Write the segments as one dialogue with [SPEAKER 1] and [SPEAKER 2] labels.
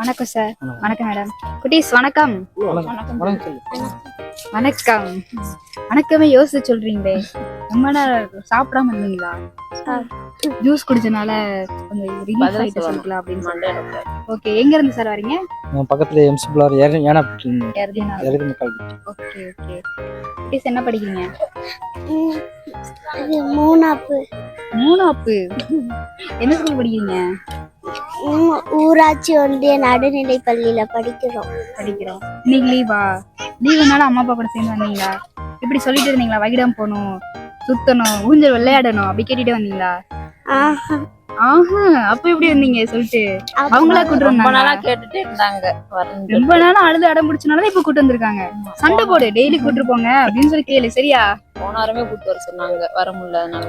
[SPEAKER 1] வணக்கம் சார். வணக்கம் மேடம். குட்டீஸ் வணக்கம். வணக்கம். வணக்கமே யோசிச்சு சொல்றீங்களே. ரொம்ப நேரம் சாப்பிடாம இருந்தீங்களா? ஜூஸ் குடிச்சனால கொஞ்சம் ரிலீஃப் ஆயிட்டு சொல்லிக்கலாம் அப்படின்னு சொல்லிட்டு. ஓகே, எங்க இருந்து சார் வரீங்க?
[SPEAKER 2] பக்கத்துல எம்சிபிளார் ஏனா
[SPEAKER 1] ஓகே ஓகே. குட்டீஸ் என்ன படிக்கிறீங்க? மூணாப்பு. என்ன ஸ்கூல் படிக்கிறீங்க?
[SPEAKER 3] ஊராட்சி ஒன்றிய நடுநிலை பள்ளியில படிக்கிறோம்.
[SPEAKER 1] இன்னைக்கு லீவா? லீவுனால அம்மா அப்பா கூட சேர்ந்து வந்தீங்களா? இப்படி சொல்லிட்டு இருந்தீங்களா, வகிடம் போகணும், சுத்தணும், ஊஞ்சல் விளையாடணும் அப்படி கேட்டுட்டு வந்தீங்களா? அப்ப எப்படி வந்தீங்க சொல்லிட்டு அவங்களா கூட்டு வந்தாங்க?
[SPEAKER 4] கேட்டுட்டே இருந்தாங்க.
[SPEAKER 1] ரொம்ப நாளும் அழுது அடம் பிடிச்சனால இப்ப கூட்டு வந்திருக்காங்க. சண்டை போடு, டெய்லி கூட்டு போங்க அப்படின்னு சொல்லி கேளு, சரியா?
[SPEAKER 4] போனாருமே கூட்டு வர சொன்னாங்க, வர முடியல.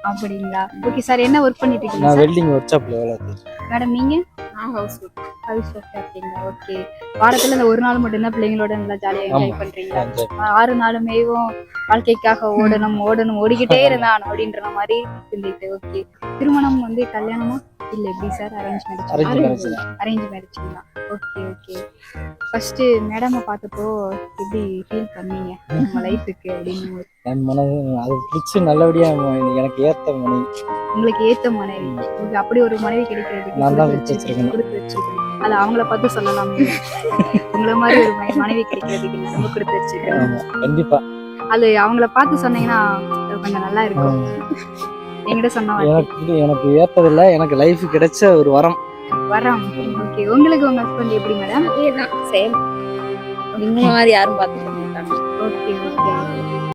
[SPEAKER 1] அப்படிங்களா? Okay sir. என்ன ஒர்க் பண்ணிட்டு இருக்கீங்க?
[SPEAKER 2] நான் வெல்டிங் ஒர்க் ஷாப்ல வேலை செய்றேன்.
[SPEAKER 1] மேடம் நீங்க?
[SPEAKER 4] நான் ஹவுஸ்
[SPEAKER 1] ஒர்க் அப்படிங்களா? ஓகே. வாரத்துல இந்த ஒரு நாள் மட்டும்தான் பிள்ளைங்களோட நல்லா ஜாலியா என்ஜாய் பண்றீங்களா? 6 நாளுமேவும் வாழ்க்கைக்காக ஓடணும் ஓடிக்கிட்டே இருந்தான் அப்படின்ற மாதிரி இருந்துட்டு. ஓகே. திருமணம் வந்து கல்யாணமா இல்ல எப்படி சார்? அரேஞ்ச் மேரேஜ்ங்களா? Okay okay. ஃபர்ஸ்ட் மேடமை பார்த்தப்போ எப்படி ஃபீல் பண்ணீங்க நம்ம லைஃபுக்கு அப்படின்னு?
[SPEAKER 2] என் மனது அது பிடிச்சி நல்லபடியா எனக்கு ஏத்த மனைவி.
[SPEAKER 1] உங்களுக்கு ஏத்த மனைவி. அப்படி ஒரு மனைவி கிடைக்கிறதுக்கு
[SPEAKER 2] நான் தான் கொடுத்து வச்சிருக்கேன்.
[SPEAKER 1] அது அவங்கள பார்த்து சொல்லலாமே. உங்களை மாதிரி ஒரு மனைவி கிடைக்கிறதுக்கு நம்ம கொடுத்து வச்சிருக்கேன்.
[SPEAKER 2] கண்டிப்பா
[SPEAKER 1] அது அவங்கள பார்த்து சொன்னீங்கன்னா கொஞ்சம் நல்லா இருக்கும். என்கிட்ட சொன்ன
[SPEAKER 2] எனக்கு ஏத்ததில்ல, எனக்கு லைஃப் கிடைச்ச ஒரு வரம்.
[SPEAKER 1] ஓகே. உங்களுக்கு உங்க ஹஸ்பண்ட் எப்படி மேடம்?
[SPEAKER 4] அதேதான், சேம். இந்த மாதிரி யாரும் பார்த்துக்க மாட்டாங்க.
[SPEAKER 1] Okay okay.